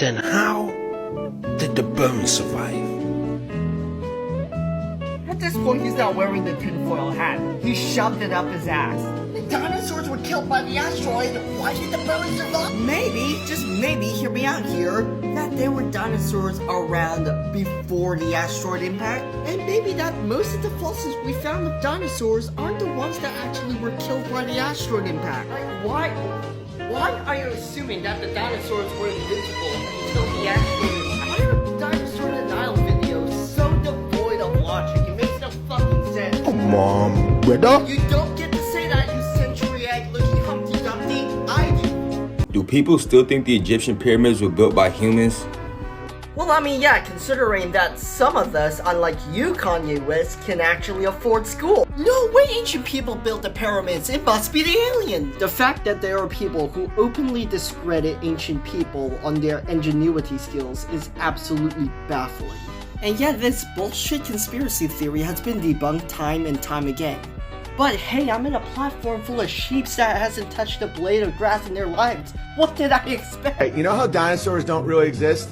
Then how did the bones survive? At this point, he's not wearing the tinfoil hat. He shoved it up his ass. The dinosaurs were killed by the asteroid. Why did the bones survive? Maybe, just maybe, hear me out here, that there were dinosaurs around before the asteroid impact, and maybe that most of the fossils we found of dinosaurs aren't the ones that actually were killed by the asteroid impact. Like, why are you assuming that the dinosaurs were invincible until the asteroid impact? Why are dinosaur denial videos so devoid of logic? It makes no fucking sense. Come on, brother. You don't get to say that, you century egg looking Humpty Dumpty. I do. Do people still think the Egyptian pyramids were built by humans? Well, I mean, yeah, considering that some of us, unlike you, Kanye West, can actually afford school. No way ancient people built the pyramids, it must be the aliens! The fact that there are people who openly discredit ancient people on their ingenuity skills is absolutely baffling. And yet this bullshit conspiracy theory has been debunked time and time again. But hey, I'm in a platform full of sheeps that hasn't touched a blade of grass in their lives. What did I expect? Hey, you know how dinosaurs don't really exist?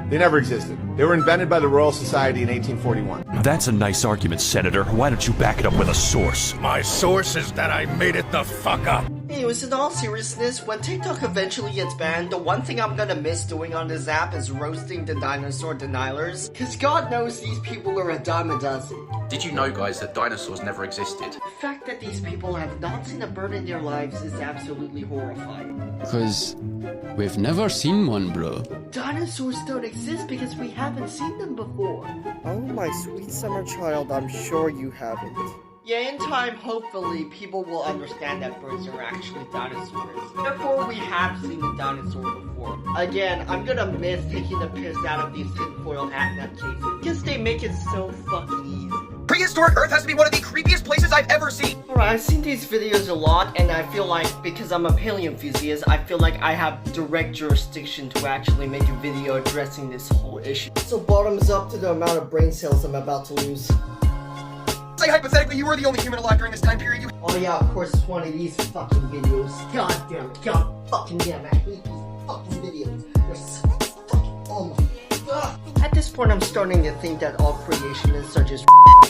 They never existed. They were invented by the Royal Society in 1841. That's a nice argument, Senator. Why don't you back it up with a source? My source is that I made it the fuck up. Anyways, in all seriousness, when TikTok eventually gets banned, the one thing I'm gonna miss doing on this app is roasting the dinosaur denialers. Cause God knows these people are a dime a dozen. Did you know, guys, that dinosaurs never existed? The fact that these people have not seen a bird in their lives is absolutely horrifying. Because we've never seen one, bro. Dinosaurs don't exist because we haven't seen them before. Oh, my sweet summer child, I'm sure you haven't. Yeah, in time, hopefully, people will understand that birds are actually dinosaurs. Therefore, we have seen a dinosaur before. Again, I'm gonna miss taking the piss out of these tinfoil hat nutcases because they make it so fucking easy. Prehistoric Earth has to be one of the creepiest places I've ever seen. Alright, I've seen these videos a lot, and I feel like, because I'm a paleoenthusiast, I feel like I have direct jurisdiction to actually make a video addressing this whole issue. So bottoms up to the amount of brain cells I'm about to lose. Say hypothetically you were the only human alive during this time period. Oh yeah, of course it's one of these fucking videos. God damn it, god fucking damn it, I hate these fucking videos. They're so fucking, oh my god. At this point I'm starting to think that all creationists are just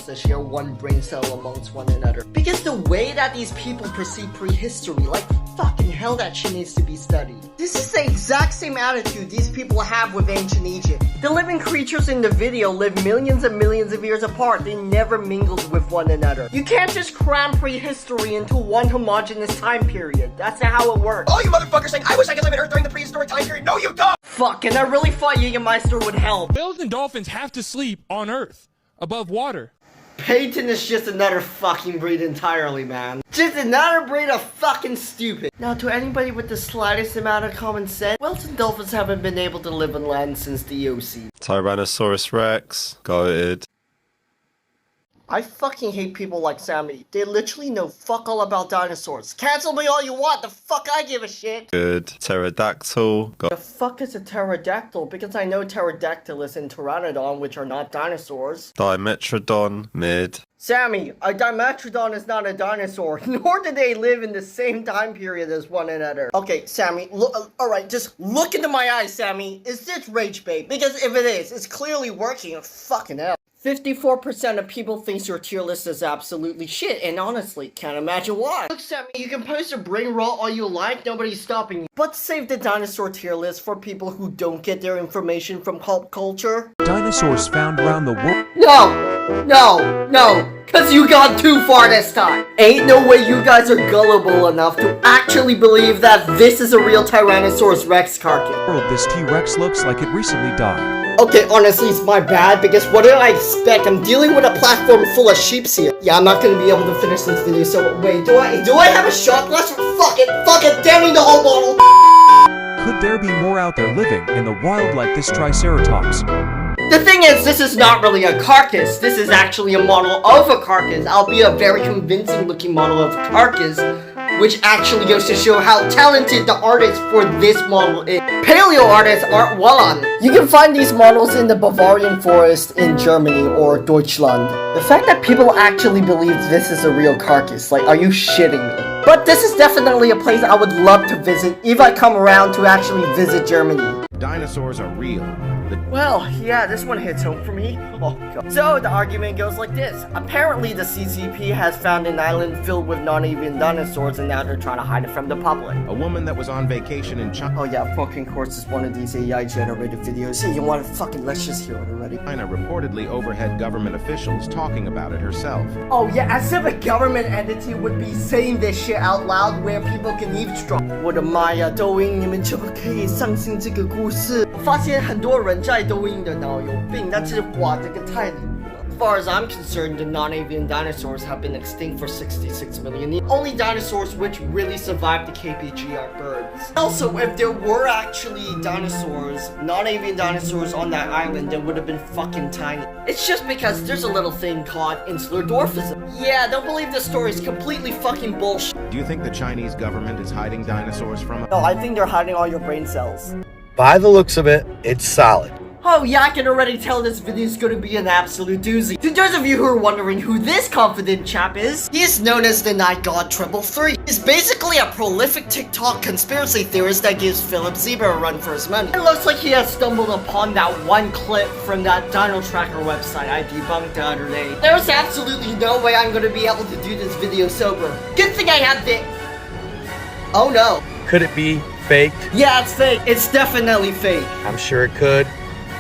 that share one brain cell amongst one another. Because the way that these people perceive prehistory, like fucking hell that shit needs to be studied. This is the exact same attitude these people have with ancient Egypt. The living creatures in the video live millions and millions of years apart. They never mingled with one another. You can't just cram prehistory into one homogeneous time period. That's not how it works. All you motherfuckers saying, I wish I could live on Earth during the prehistoric time period. No, you don't! Fuck, and I really thought Jägermeister would help. Whales and dolphins have to sleep on Earth, above water. Peyton is just another fucking breed entirely, man. Just another breed of fucking stupid. Now, to anybody with the slightest amount of common sense, whales and dolphins haven't been able to live on land since the OC. Tyrannosaurus Rex, goated. I fucking hate people like Sammy. They literally know fuck all about dinosaurs. Cancel me all you want, the fuck I give a shit. Good. Pterodactyl, The fuck is a pterodactyl? Because I know Pterodactylus and Pteranodon, which are not dinosaurs. Dimetrodon, mid. Sammy, a Dimetrodon is not a dinosaur, nor do they live in the same time period as one another. Okay, Sammy, alright, just look into my eyes, Sammy. Is this rage bait? Because if it is, it's clearly working. Fucking hell. 54% of people thinks your tier list is absolutely shit, and honestly, can't imagine why. Look, Sammy, you can post your brain rot all you like, nobody's stopping you. But save the dinosaur tier list for people who don't get their information from pulp culture. Dinosaurs found around the world. No, cause you got too far this time. Ain't no way you guys are gullible enough to actually believe that this is a real Tyrannosaurus Rex carcass. This T-Rex looks like it recently died. Okay, honestly, it's my bad, because what did I expect? I'm dealing with a platform full of sheeps here. Yeah, I'm not gonna be able to finish this video, so wait, do I have a shot glass? Fuck it, damn the whole bottle! Could there be more out there living in the wild like this Triceratops? The thing is, this is not really a carcass. This is actually a model of a carcass, albeit a very convincing looking model of a carcass, which actually goes to show how talented the artist for this model is. Paleo artists aren't well on it. You can find these models in the Bavarian forest in Germany or Deutschland. The fact that people actually believe this is a real carcass, like, are you shitting me? But this is definitely a place I would love to visit if I come around to actually visit Germany. Dinosaurs are real. Well, yeah, this one hits home for me. Oh, God. So, the argument goes like this. Apparently, the CCP has found an island filled with non-avian dinosaurs, and now they're trying to hide it from the public. A woman that was on vacation in China Oh, yeah, fucking course is one of these AI-generated videos. Hey, you want to fucking, let's just hear it already. reportedly overheard government officials talking about it herself. Oh, yeah, as if a government entity would be saying this shit out loud where people can eavesdrop. 我的妈呀，抖音，你们就可以相信这个故事。我发现很多人在抖音的脑有病，但是哇，这个太离谱了。As far as I'm concerned, the non-avian dinosaurs have been extinct for 66 million years. Only dinosaurs which really survived the KPG are birds. Also, if there were actually dinosaurs, non-avian dinosaurs on that island, they would have been fucking tiny. It's just because there's a little thing called insular dwarfism. Yeah, don't believe this story is completely fucking bullshit. Do you think the Chinese government is hiding dinosaurs from us? No, I think they're hiding all your brain cells. By the looks of it, it's solid. Oh yeah, I can already tell this video is gonna be an absolute doozy. To those of you who are wondering who this confident chap is, he is known as the Night God 333. He's basically a prolific TikTok conspiracy theorist that gives Philip Zebra a run for his money. It looks like he has stumbled upon that one clip from that Dino Tracker website I debunked the other day. There's absolutely no way I'm gonna be able to do this video sober. Good thing I have the... Oh no. Could it be faked? Yeah, it's fake. It's definitely fake. I'm sure it could.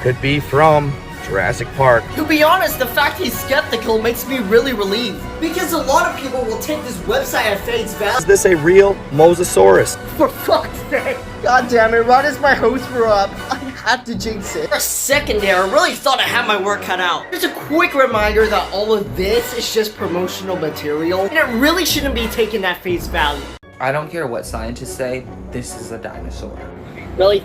Could be from Jurassic Park. To be honest, the fact he's skeptical makes me really relieved. Because a lot of people will take this website at face value. Is this a real Mosasaurus? For fuck's sake. God damn it, right as my hopes were up, I had to jinx it. For a second there, I really thought I had my work cut out. Just a quick reminder that all of this is just promotional material, and it really shouldn't be taken at face value. I don't care what scientists say, this is a dinosaur. Really?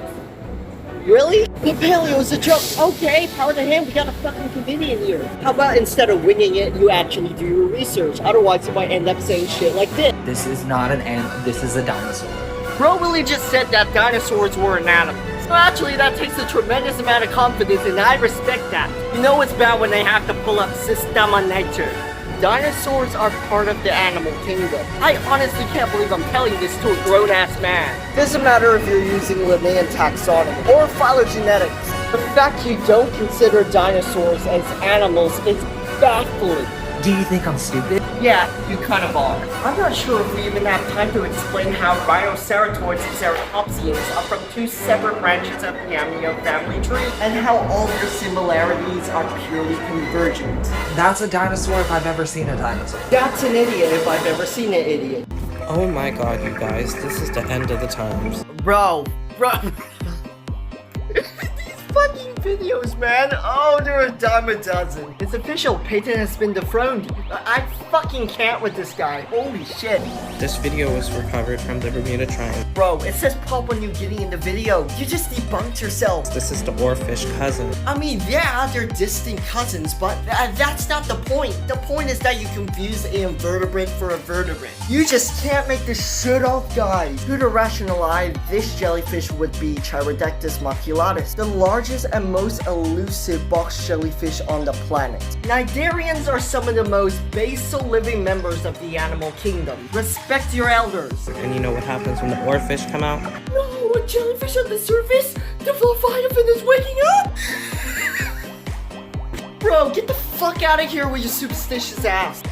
Really? The paleo is a joke. Okay, power to him, we got a fucking comedian here. How about instead of winging it, you actually do your research? Otherwise, you might end up saying shit like this. This is not an animal, this is a dinosaur. Bro really just said that dinosaurs were an animal. So actually, that takes a tremendous amount of confidence, and I respect that. You know it's bad when they have to pull up Systema Nature. Dinosaurs are part of the animal kingdom. I honestly can't believe I'm telling this to a grown-ass man. Doesn't matter if you're using Linnaean taxonomy or phylogenetics. The fact you don't consider dinosaurs as animals is baffling. Do you think I'm stupid? Yeah, you kind of are. I'm not sure if we even have time to explain how rhinoceratoids and ceratopsians are from two separate branches of the amnio family tree, and how all their similarities are purely convergent. That's a dinosaur if I've ever seen a dinosaur. That's an idiot if I've ever seen an idiot. Oh my god, you guys, this is the end of the times. Bro. Fucking videos, man. Oh, there are a dime a dozen. It's official. Peyton has been dethroned. I fucking can't with this guy. Holy shit. This video was recovered from the Bermuda Triangle. Bro, it says pop when you're getting in the video. You just debunked yourself. This is the oarfish cousin. I mean, yeah, they're distant cousins, but that's not the point. The point is that you confuse an invertebrate for a vertebrate. You just can't make this shit up, guys. Who to rationalize this jellyfish would be Chirodactylus maculatus, the largest and most elusive box jellyfish on the planet. Cnidarians are some of the most basal living members of the animal kingdom. Respect your elders. And you know what happens when the oarfish come out? No, a jellyfish on the surface? The Leviathan is waking up? Bro, get the fuck out of here with your superstitious ass.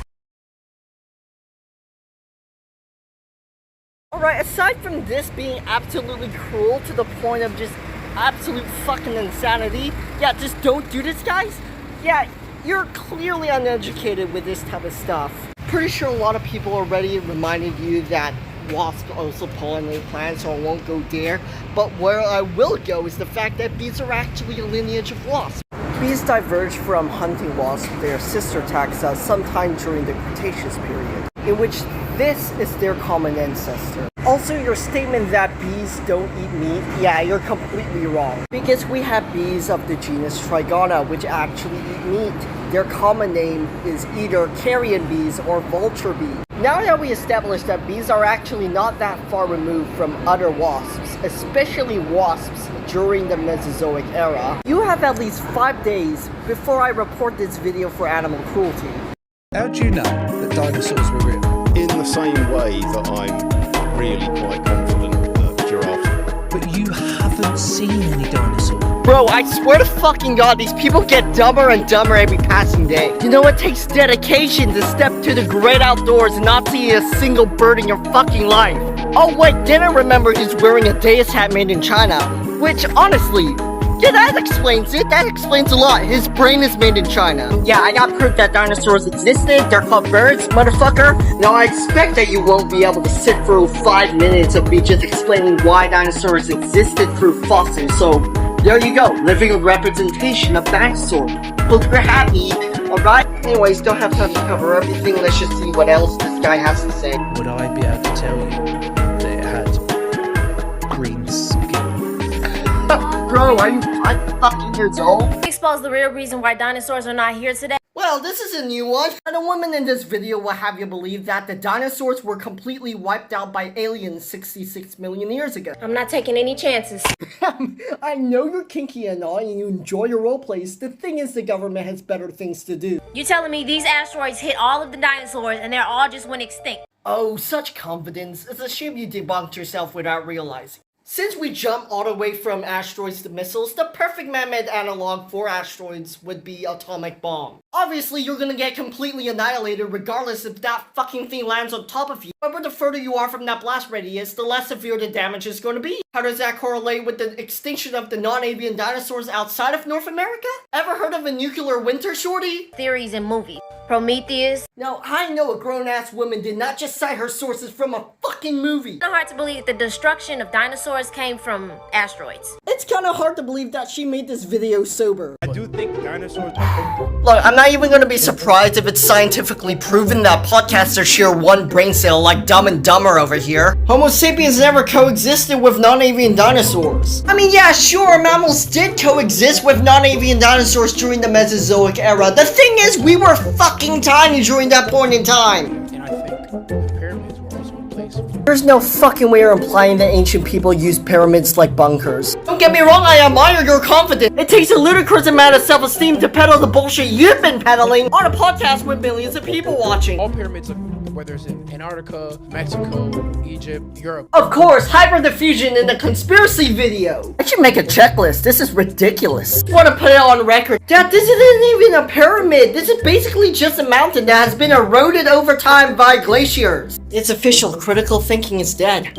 Alright, aside from this being absolutely cruel to the point of just absolute fucking insanity, yeah, just don't do this, guys. Yeah, you're clearly uneducated with this type of stuff. Pretty sure a lot of people already reminded you that wasps also pollinate plants, so I won't go there. But where I will go is the fact that bees are actually a lineage of wasps. Bees diverged from hunting wasps, their sister taxa, sometime during the Cretaceous period, in which this is their common ancestor. Also, your statement that bees don't eat meat, yeah, you're completely wrong. Because we have bees of the genus Trigona, which actually eat meat. Their common name is either carrion bees or vulture bees. Now that we established that bees are actually not that far removed from other wasps, especially wasps during the Mesozoic era, you have at least 5 days before I report this video for animal cruelty. How do you know that dinosaurs were real? In the same way that I'm really quite confident that giraffes. But you have haven't seen any dinosaurs. Bro, I swear to fucking God, these people get dumber and dumber every passing day. You know, it takes dedication to step to the great outdoors and not see a single bird in your fucking life. Oh wait, didn't remember he's wearing a Deus hat made in China. Which, honestly, yeah, that explains it. That explains a lot. His brain is made in China. Yeah, I got proof that dinosaurs existed. They're called birds, motherfucker. Now, I expect that you won't be able to sit through 5 minutes of me just explaining why dinosaurs existed through fossils, so there you go, living representation of dinosaurs. Hope you're happy, alright? Anyways, don't have time to cover everything, let's just see what else this guy has to say. Would I be able to tell you that it had green skin? Bro, are you 5 fucking years old? Expose the real reason why dinosaurs are not here today. Well, this is a new one. And the woman in this video will have you believe that the dinosaurs were completely wiped out by aliens 66 million years ago. I'm not taking any chances. I know you're kinky and all, and you enjoy your role plays. The thing is, the government has better things to do. You telling me these asteroids hit all of the dinosaurs and they're all just went extinct? Oh, such confidence. It's a shame you debunked yourself without realizing. Since we jump all the way from asteroids to missiles, the perfect man-made analog for asteroids would be atomic bomb. Obviously, you're gonna get completely annihilated regardless if that fucking thing lands on top of you. However, the further you are from that blast radius, the less severe the damage is going to be. How does that correlate with the extinction of the non-avian dinosaurs outside of North America? Ever heard of a nuclear winter, shorty? Theories and movies. Prometheus. Now, I know a grown-ass woman did not just cite her sources from a fucking movie. It's hard to believe the destruction of dinosaurs came from asteroids. It's kind of hard to believe that she made this video sober. I do think dinosaurs are... Look, I'm not even gonna be surprised if it's scientifically proven that podcasters share one brain cell like Dumb and Dumber over here. Homo sapiens never coexisted with non-avian dinosaurs. I mean, yeah, sure, mammals did coexist with non-avian dinosaurs during the Mesozoic era. The thing is, we were fucking tiny during that point in time. And I think the pyramids were also a place for... There's no fucking way you're implying that ancient people used pyramids like bunkers. Don't get me wrong, I admire your confidence. It takes a ludicrous amount of self-esteem to peddle the bullshit you've been peddling on a podcast with millions of people watching. All pyramids, whether it's in Antarctica, Mexico, Egypt, Europe. Of course, hyperdiffusion in the conspiracy video. I should make a checklist. This is ridiculous. I want to put it on record. Dad, this isn't even a pyramid. This is basically just a mountain that has been eroded over time by glaciers. It's official. Critical thinking is dead.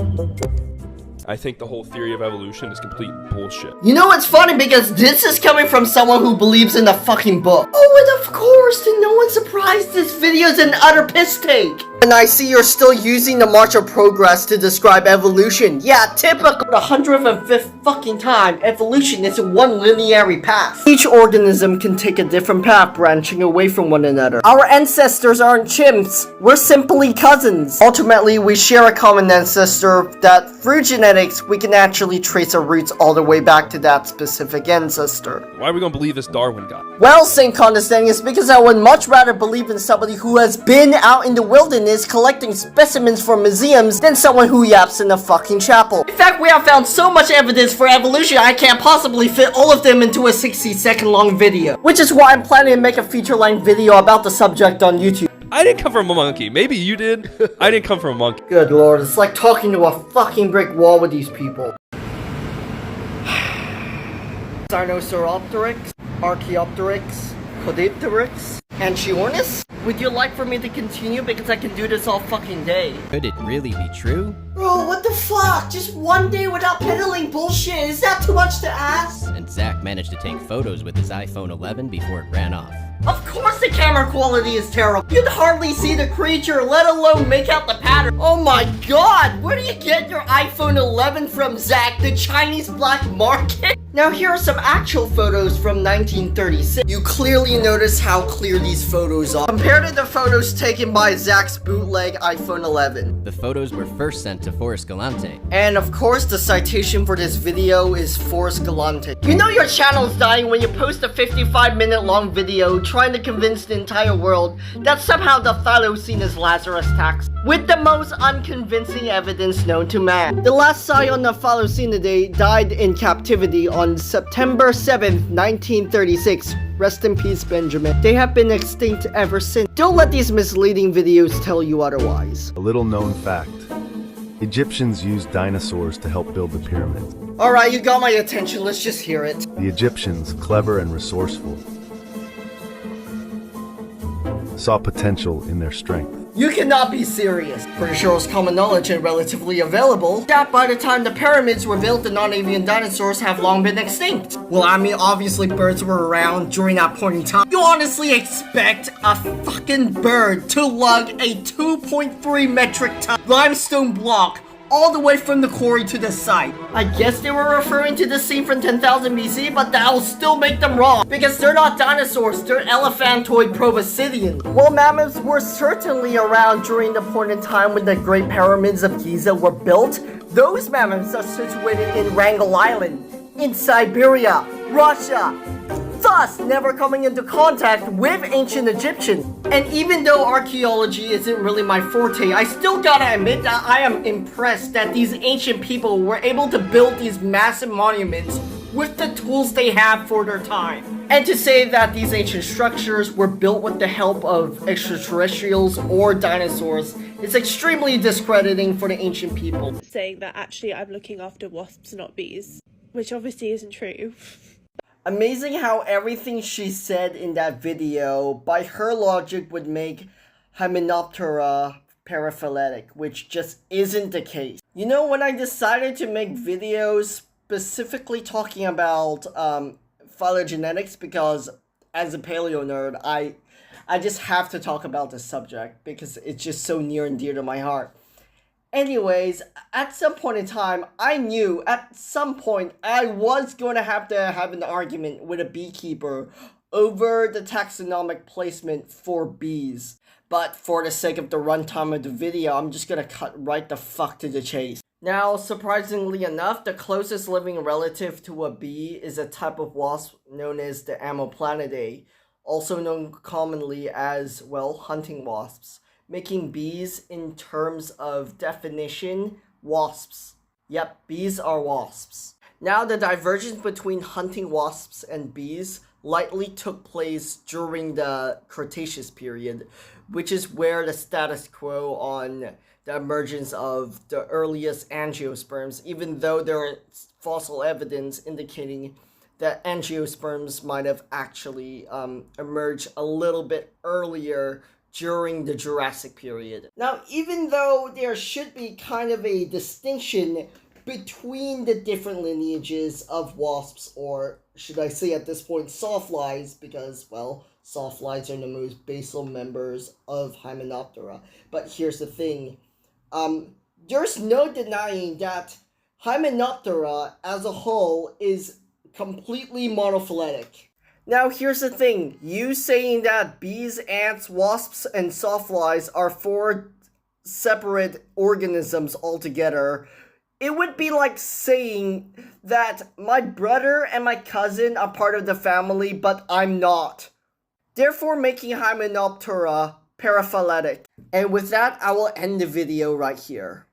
I think the whole theory of evolution is complete bullshit. You know what's funny? Because this is coming from someone who believes in the fucking book. Oh, and of course, to no one's surprise, this video's an utter piss take. And I see you're still using the March of Progress to describe evolution. Yeah, typical. The 105th fucking time, evolution is one linear path. Each organism can take a different path, branching away from one another. Our ancestors aren't chimps. We're simply cousins. Ultimately, we share a common ancestor that, through genetics, we can actually trace our roots all the way back to that specific ancestor. Why are we gonna believe this Darwin guy? Well, Saint Condescending, it's because I would much rather believe in somebody who has been out in the wilderness collecting specimens for museums than someone who yaps in a fucking chapel. In fact, we have found so much evidence for evolution I can't possibly fit all of them into a 60-second long video. Which is why I'm planning to make a feature-length video about the subject on YouTube. I didn't come from a monkey. Maybe you did. I didn't come from a monkey. Good lord, it's like talking to a fucking brick wall with these people. Sinosauropteryx, Archaeopteryx, Caudipteryx, Anchiornis? Would you like for me to continue because I can do this all fucking day? Could it really be true? Bro, what the fuck? Just one day without peddling bullshit, is that too much to ask? And Zach managed to take photos with his iPhone 11 before it ran off. Of course the camera quality is terrible. You'd hardly see the creature, let alone make out the pattern. Oh my god, where do you get your iPhone 11 from, Zach? The Chinese black market? Now here are some actual photos from 1936. You clearly notice how clear these photos are, compared to the photos taken by Zach's bootleg iPhone 11. The photos were first sent to Forrest Galante. And of course, the citation for this video is Forrest Galante. You know your channel's dying when you post a 55-minute long video trying to convince the entire world that somehow the Thylacine is Lazarus tax, with the most unconvincing evidence known to man. The last scion of Thylacine died in captivity on September 7th, 1936. Rest in peace, Benjamin. They have been extinct ever since. Don't let these misleading videos tell you otherwise. A little known fact. Egyptians used dinosaurs to help build the pyramids. Alright, you got my attention, let's just hear it. The Egyptians, clever and resourceful, saw potential in their strength. You cannot be serious. Pretty sure it's common knowledge and relatively available that by the time the pyramids were built, the non-avian dinosaurs have long been extinct. Well, I mean, obviously birds were around during that point in time. You honestly expect a fucking bird to lug a 2.3 metric ton limestone block all the way from the quarry to the site? I guess they were referring to the scene from 10,000 BC, but that'll still make them wrong, because they're not dinosaurs, they're elephantoid proboscideans. While mammoths were certainly around during the point in time when the Great Pyramids of Giza were built, those mammoths are situated in Wrangel Island, in Siberia, Russia, thus never coming into contact with ancient Egyptians. And even though archaeology isn't really my forte, I still gotta admit that I am impressed that these ancient people were able to build these massive monuments with the tools they have for their time. And to say that these ancient structures were built with the help of extraterrestrials or dinosaurs is extremely discrediting for the ancient people. Saying that actually I'm looking after wasps, not bees, which obviously isn't true. Amazing how everything she said in that video, by her logic, would make Hymenoptera paraphyletic, which just isn't the case. You know, when I decided to make videos specifically talking about phylogenetics, because as a paleo nerd, I just have to talk about this subject because it's just so near and dear to my heart. Anyways, at some point in time, I knew at some point I was going to have an argument with a beekeeper over the taxonomic placement for bees. But for the sake of the runtime of the video, I'm just going to cut right the fuck to the chase. Now, surprisingly enough, the closest living relative to a bee is a type of wasp known as the Amoplanidae, also known commonly as, well, hunting wasps, making bees, in terms of definition, wasps. Yep, bees are wasps. Now, the divergence between hunting wasps and bees likely took place during the Cretaceous period, which is where the status quo on the emergence of the earliest angiosperms, even though there is fossil evidence indicating that angiosperms might have actually emerged a little bit earlier during the Jurassic period. Now, even though there should be kind of a distinction between the different lineages of wasps, or should I say at this point sawflies, because, well, sawflies are the most basal members of Hymenoptera. But here's the thing, there's no denying that Hymenoptera as a whole is completely monophyletic. Now, here's the thing. You saying that bees, ants, wasps, and sawflies are 4 separate organisms altogether, it would be like saying that my brother and my cousin are part of the family, but I'm not, therefore making Hymenoptera paraphyletic. And with that, I will end the video right here.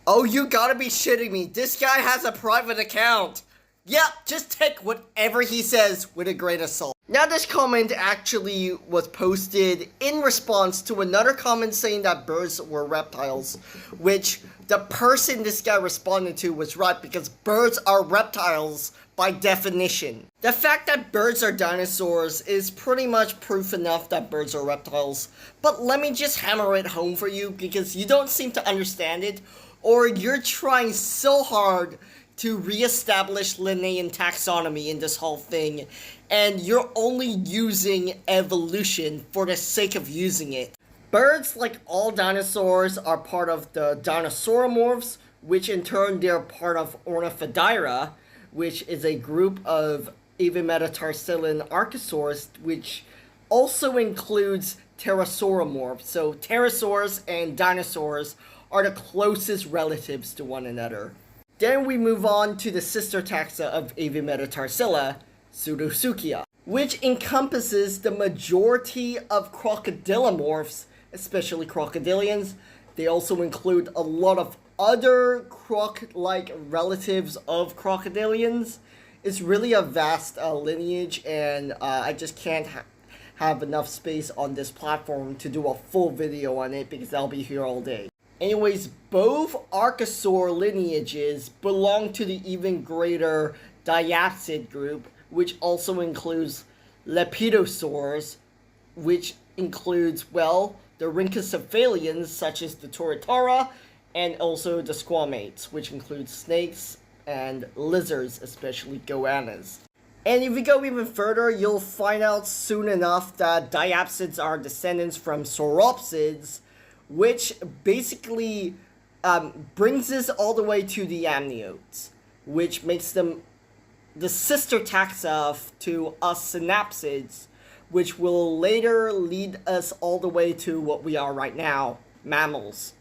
Oh, you gotta be shitting me. This guy has a private account. Yeah, just take whatever he says with a grain of salt. Now, this comment actually was posted in response to another comment saying that birds were reptiles, which the person this guy responded to was right, because birds are reptiles by definition. The fact that birds are dinosaurs is pretty much proof enough that birds are reptiles, but let me just hammer it home for you, because you don't seem to understand it, or you're trying so hard to re-establish Linnaean taxonomy in this whole thing, and you're only using evolution for the sake of using it. Birds, like all dinosaurs, are part of the dinosauromorphs, which in turn they're part of Ornithodira, which is a group of avimetatarsalian archosaurs, which also includes pterosauromorphs. So pterosaurs and dinosaurs are the closest relatives to one another. Then we move on to the sister taxa of Avimetatarsella, Pseudosuchia, which encompasses the majority of crocodilomorphs, especially crocodilians. They also include a lot of other croc-like relatives of crocodilians. It's really a vast lineage, and I just can't have enough space on this platform to do a full video on it, because I'll be here all day. Anyways, both archosaur lineages belong to the even greater diapsid group, which also includes lepidosaurs, which includes, well, the rhynchocephalians such as the Toritara, and also the squamates, which includes snakes and lizards, especially goannas. And if you go even further, you'll find out soon enough that diapsids are descendants from sauropsids, which basically brings us all the way to the amniotes, which makes them the sister taxa to us synapsids, which will later lead us all the way to what we are right now, mammals.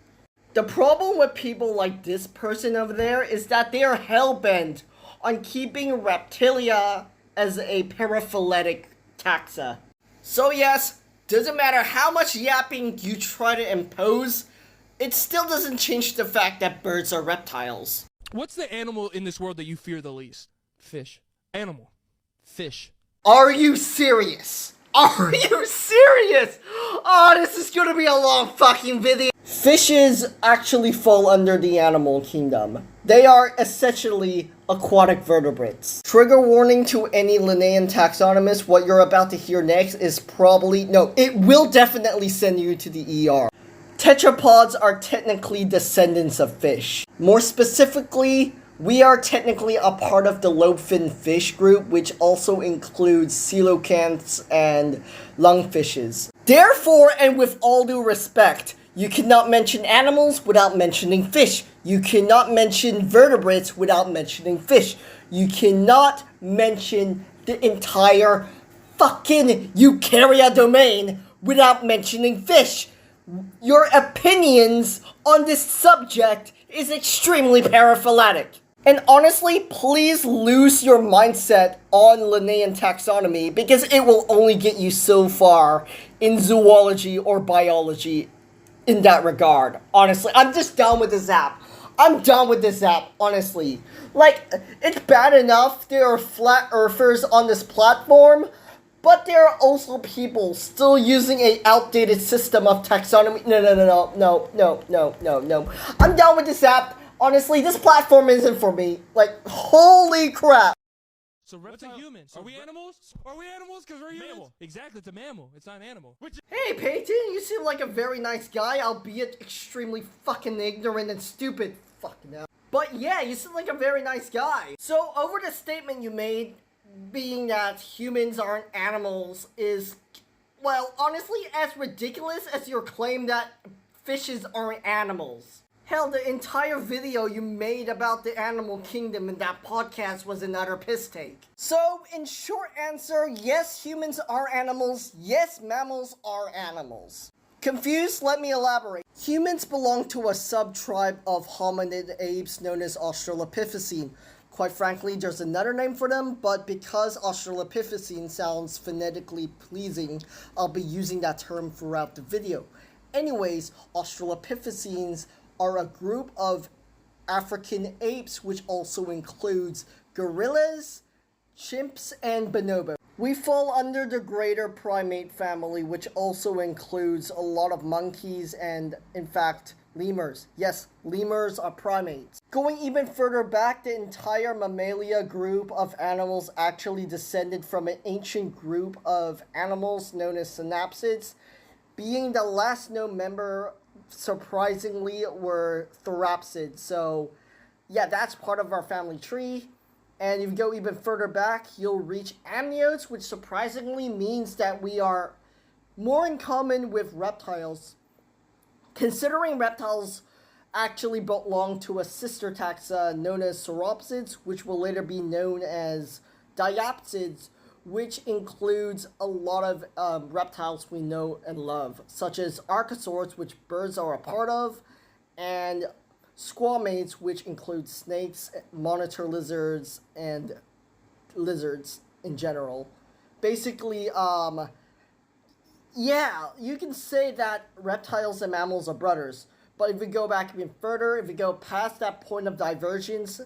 The problem with people like this person over there is that they are hell-bent on keeping reptilia as a paraphyletic taxa. So yes, doesn't matter how much yapping you try to impose, it still doesn't change the fact that birds are reptiles. What's the animal in this world that you fear the least? Fish. Animal. Fish. Are you serious? Are you serious? Oh, this is gonna be a long fucking video. Fishes actually fall under the animal kingdom. They are essentially aquatic vertebrates. Trigger warning to any Linnaean taxonomists, what you're about to hear next is probably, no, it will definitely send you to the ER. Tetrapods are technically descendants of fish. More specifically, we are technically a part of the lobe-finned fish group, which also includes coelacanths and lungfishes. Therefore, and with all due respect, you cannot mention animals without mentioning fish. You cannot mention vertebrates without mentioning fish. You cannot mention the entire fucking eukarya domain without mentioning fish. Your opinions on this subject is extremely paraphyletic. And honestly, please lose your mindset on Linnaean taxonomy because it will only get you so far in zoology or biology in that regard. Honestly, I'm just done with this app. I'm done with this app, honestly. Like, it's bad enough there are flat earthers on this platform, but there are also people still using a outdated system of taxonomy. No. I'm done with this app. Honestly, this platform isn't for me. Like, holy crap. So reptile humans. Are we animals? Are we animals? Because we're humans. Mammal. Exactly, it's a mammal. It's not an animal. Hey, Peyton, you seem like a very nice guy, albeit extremely fucking ignorant and stupid. Fucking hell. But yeah, you seem like a very nice guy. So, over the statement you made, being that humans aren't animals is, well, honestly, as ridiculous as your claim that fishes aren't animals. Hell, the entire video you made about the animal kingdom in that podcast was another piss take. So, in short answer, yes, humans are animals. Yes, mammals are animals. Confused? Let me elaborate. Humans belong to a sub-tribe of hominid apes known as Australopithecine. Quite frankly, there's another name for them, but because Australopithecine sounds phonetically pleasing, I'll be using that term throughout the video. Anyways, Australopithecines are a group of African apes, which also includes gorillas, chimps, and bonobos. We fall under the greater primate family, which also includes a lot of monkeys and, in fact, lemurs. Yes, lemurs are primates. Going even further back, the entire Mammalia group of animals actually descended from an ancient group of animals known as synapsids, being the last known member, surprisingly, were therapsids. So, yeah, that's part of our family tree. And if you go even further back, you'll reach amniotes, which surprisingly means that we are more in common with reptiles. Considering reptiles actually belong to a sister taxa known as sauropsids, which will later be known as diapsids, which includes a lot of reptiles we know and love, such as archosaurs, which birds are a part of, and squamates, which include snakes, monitor lizards, and lizards in general. Basically, yeah, you can say that reptiles and mammals are brothers, but if we go back even further, if we go past that point of divergence,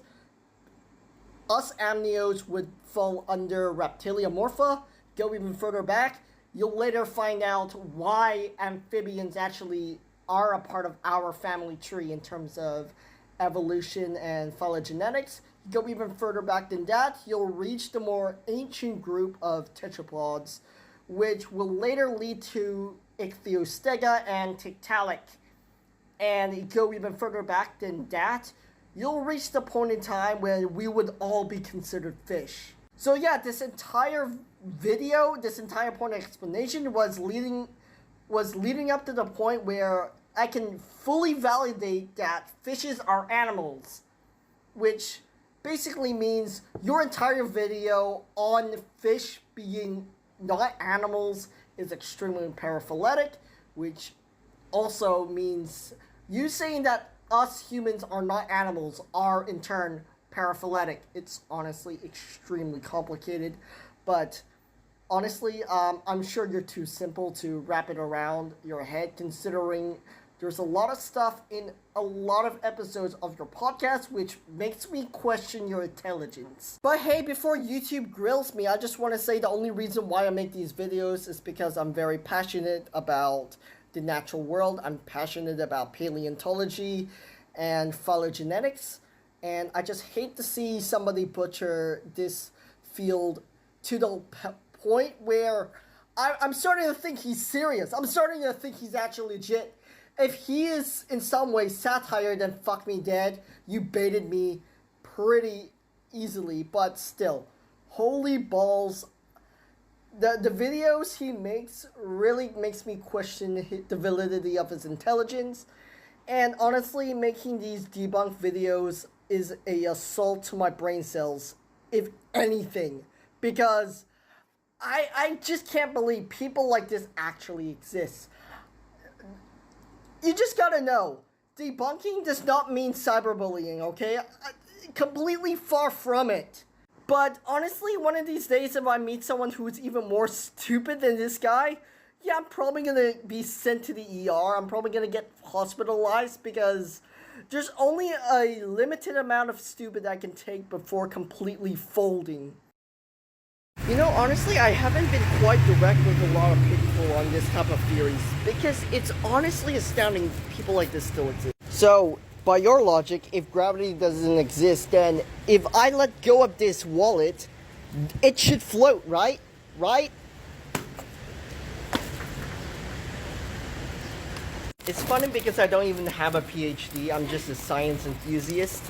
us amniotes would fall under Reptiliomorpha. Go even further back, you'll later find out why amphibians actually are a part of our family tree in terms of evolution and phylogenetics. You go even further back than that, you'll reach the more ancient group of tetrapods, which will later lead to Ichthyostega and Tiktaalik. And you go even further back than that, you'll reach the point in time where we would all be considered fish. So yeah, this entire video, this entire point of explanation was leading up to the point where I can fully validate that fishes are animals, which basically means your entire video on fish being not animals is extremely paraphyletic, which also means you saying that us humans are not animals are in turn paraphyletic. It's honestly extremely complicated, but honestly, I'm sure you're too simple to wrap it around your head, considering there's a lot of stuff in a lot of episodes of your podcast which makes me question your intelligence. But hey, before YouTube grills me, I just want to say the only reason why I make these videos is because I'm very passionate about the natural world. I'm passionate about paleontology and phylogenetics, and I just hate to see somebody butcher this field to the point where I'm starting to think he's serious. I'm starting to think he's actually legit. If he is in some way satire, then fuck me dead. You baited me pretty easily, but still, holy balls. The videos he makes really makes me question the validity of his intelligence. And honestly, making these debunk videos is a assault to my brain cells, if anything. Because I just can't believe people like this actually exist. You just gotta know, debunking does not mean cyberbullying, okay? Completely far from it. But honestly, one of these days, if I meet someone who's even more stupid than this guy, yeah, I'm probably gonna be sent to the ER. I'm probably gonna get hospitalized because there's only a limited amount of stupid I can take before completely folding. You know, honestly, I haven't been quite direct with a lot of people on this type of theories because it's honestly astounding people like this still exist. So, by your logic, if gravity doesn't exist, then if I let go of this wallet, it should float, right? Right? It's funny because I don't even have a PhD, I'm just a science enthusiast.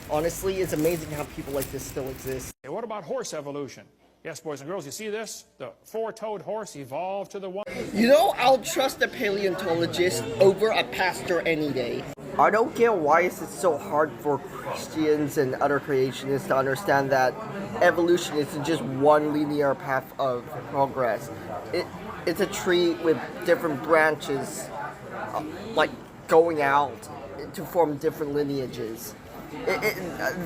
Honestly, it's amazing how people like this still exist. Hey, what about horse evolution? Yes, boys and girls, you see this? The four-toed horse evolved to the one. You know, I'll trust a paleontologist over a pastor any day. I don't get why is it so hard for Christians and other creationists to understand that evolution isn't just one linear path of progress. It's a tree with different branches, like going out to form different lineages.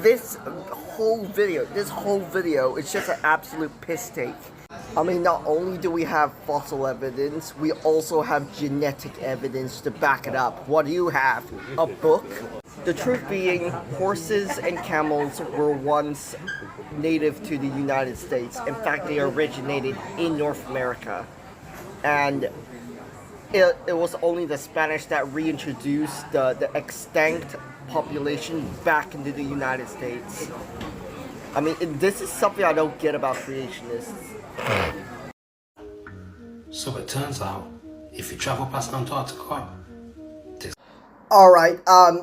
This whole video is just an absolute piss take. I mean, not only do we have fossil evidence, we also have genetic evidence to back it up. What do you have? A book? The truth being, horses and camels were once native to the United States. In fact, they originated in North America. And it was only the Spanish that reintroduced the extinct population back into the United States. I mean, this is something I don't get about creationists. So it turns out, if you travel past Antarctica, Alright,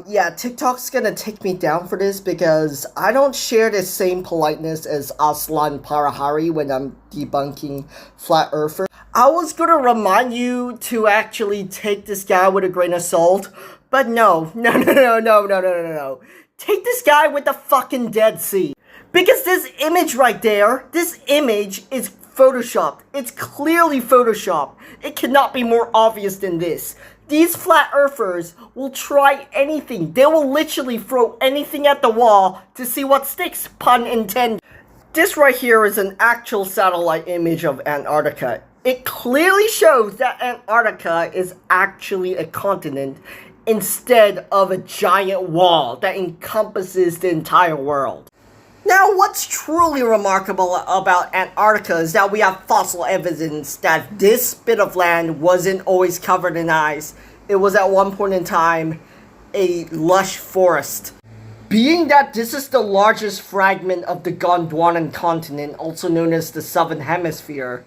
yeah, TikTok's gonna take me down for this because I don't share the same politeness as Aslan Parahari when I'm debunking Flat Earthers. I was gonna remind you to actually take this guy with a grain of salt, but no. Take this guy with the fucking Dead Sea. Because this image right there, this image is photoshopped. It's clearly photoshopped. It cannot be more obvious than this. These flat earthers will try anything. They will literally throw anything at the wall to see what sticks, pun intended. This right here is an actual satellite image of Antarctica. It clearly shows that Antarctica is actually a continent instead of a giant wall that encompasses the entire world. Now, what's truly remarkable about Antarctica is that we have fossil evidence that this bit of land wasn't always covered in ice. it was at one point in time a lush forest. Being that this is the largest fragment of the Gondwanan continent, also known as the Southern Hemisphere,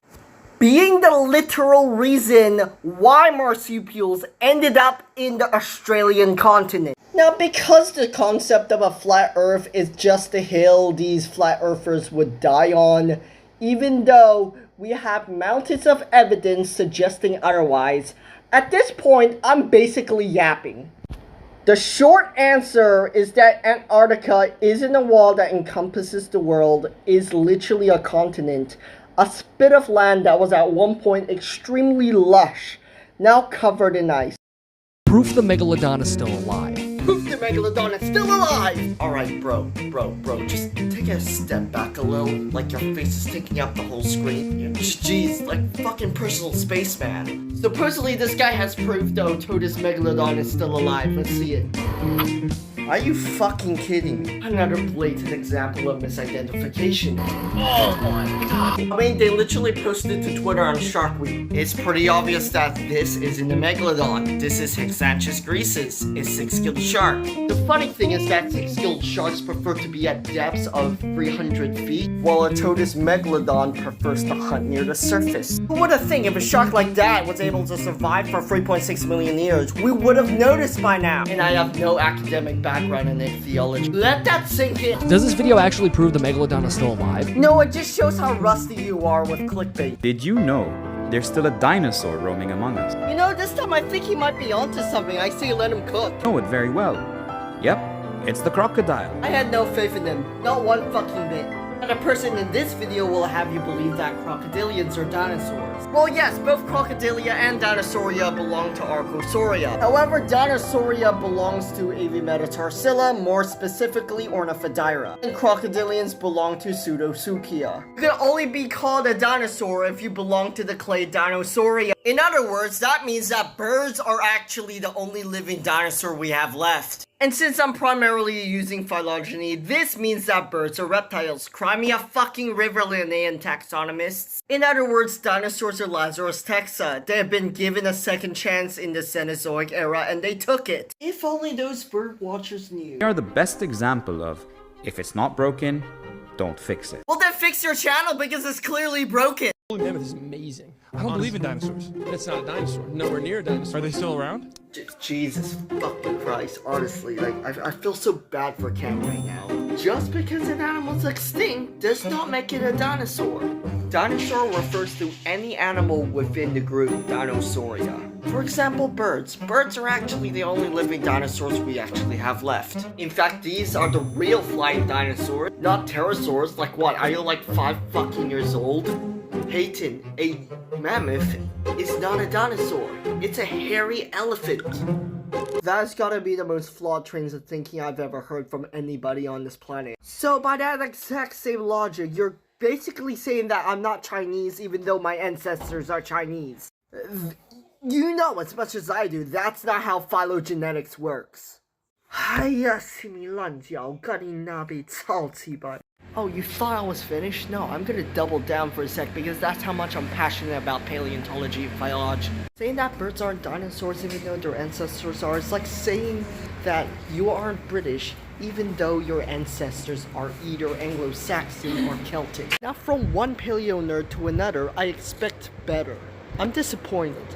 being the literal reason why marsupials ended up in the Australian continent. Now, because the concept of a flat earth is just a hill these flat earthers would die on, even though we have mountains of evidence suggesting otherwise, at this point, I'm basically yapping. The short answer is that Antarctica isn't a wall that encompasses the world, is literally a continent, a spit of land that was at one point extremely lush, now covered in ice. Proof the Megalodon is still alive. Proof the Megalodon is still alive! Alright, bro, just take a step back a little, like your face is taking up the whole screen. Jeez, like fucking personal spaceman. Supposedly this guy has proof the Otodus Megalodon is still alive, let's see it. Are you fucking kidding me? Another blatant example of misidentification. Oh my god. I mean, they literally posted to Twitter on Shark Week. It's pretty obvious that this isn't a Megalodon. This is Hexanchus griseus, a 6-gilled shark. The funny thing is that 6-gilled sharks prefer to be at depths of 300 feet, while Otodus Megalodon prefers to hunt near the surface. Who would have think if a shark like that was able to survive for 3.6 million years, we would have noticed by now. And I have no academic background in ichthyology. Let that sink in. Does this video actually prove the Megalodon is still alive? No, it just shows how rusty you are with clickbait. Did you know there's still a dinosaur roaming among us? You know, this time I think he might be onto something. I say let him cook. Know it very well. Yep, it's the crocodile. I had no faith in him. Not one fucking bit. And a person in this video will have you believe that crocodilians are dinosaurs. Well, yes, both Crocodilia and Dinosauria belong to Archosauria. However, Dinosauria belongs to Avimetatarsilia, more specifically Ornithodira. And Crocodilians belong to Pseudosuchia. You can only be called a dinosaur if you belong to the clade Dinosauria. In other words, that means that birds are actually the only living dinosaur we have left. And since I'm primarily using phylogeny, this means that birds are reptiles. Cry me a fucking river, Linnaean taxonomists. In other words, dinosaurs are Lazarus taxa. They have been given a second chance in the Cenozoic era and they took it. If only those bird watchers knew. They are the best example of, if it's not broken, don't fix it. Well then fix your channel because it's clearly broken. Holy mammoth is amazing. I don't believe in dinosaurs. That's not a dinosaur. Nowhere near a dinosaur. Are they still around? Jesus fucking Christ, honestly, like, I feel so bad for Cam right now. Just because an animal's extinct does not make it a dinosaur. Dinosaur refers to any animal within the group Dinosauria. For example, birds. Birds are actually the only living dinosaurs we actually have left. In fact, these are the real flying dinosaurs, not pterosaurs. Like what, are you like 5 fucking years old? Peyton, a mammoth is not a dinosaur. It's a hairy elephant. That's gotta be the most flawed trains of thinking I've ever heard from anybody on this planet. So by that exact same logic, you're basically saying that I'm not Chinese even though my ancestors are Chinese. You know as much as I do, that's not how phylogenetics works. Oh, you thought I was finished? No, I'm gonna double down for a sec because that's how much I'm passionate about paleontology and phylogeny. Saying that birds aren't dinosaurs even though their ancestors are, it's like saying that you aren't British even though your ancestors are either Anglo-Saxon or Celtic. Now from one paleo nerd to another, I expect better. I'm disappointed.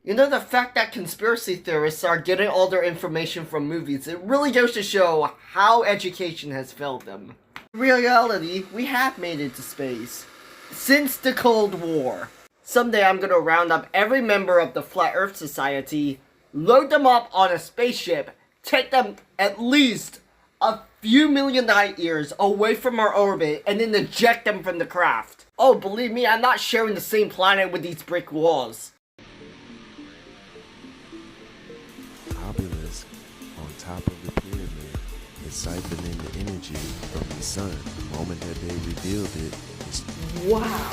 You know, the fact that conspiracy theorists are getting all their information from movies, it really goes to show how education has failed them. In reality, we have made it to space. Since the Cold War. Someday I'm gonna round up every member of the Flat Earth Society, load them up on a spaceship, take them at least a few million light years away from our orbit, and then eject them from the craft. Oh, believe me, I'm not sharing the same planet with these brick walls. Obelisk on top of the pyramid is siphoning the energy from the sun. The moment that they revealed it, wow.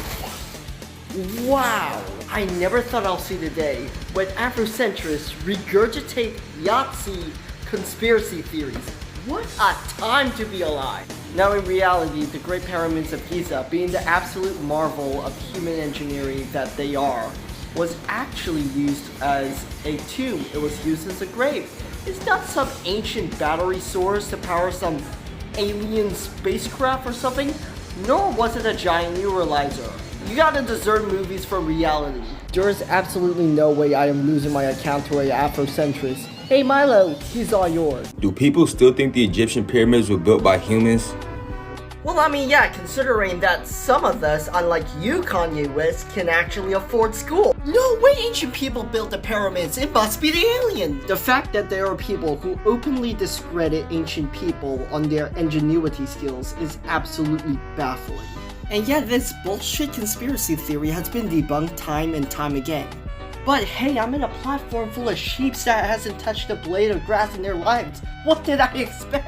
Wow. I never thought I'll see the day when Afrocentrists regurgitate Yahtzee conspiracy theories. What a time to be alive. Now in reality, the Great Pyramids of Giza, being the absolute marvel of human engineering that they are, was actually used as a tomb. It was used as a grave. It's not some ancient battery source to power some alien spacecraft or something, nor was it a giant neuralizer. You gotta discern movies from reality. There is absolutely no way I am losing my account to a Afrocentrist. Hey Milo, he's all yours. Do people still think the Egyptian pyramids were built by humans? Well, I mean, yeah, considering that some of us, unlike you, Kanye West, can actually afford school. No way ancient people built the pyramids, it must be the aliens! The fact that there are people who openly discredit ancient people on their ingenuity skills is absolutely baffling. And yet this bullshit conspiracy theory has been debunked time and time again. But hey, I'm in a platform full of sheeps that hasn't touched a blade of grass in their lives. What did I expect?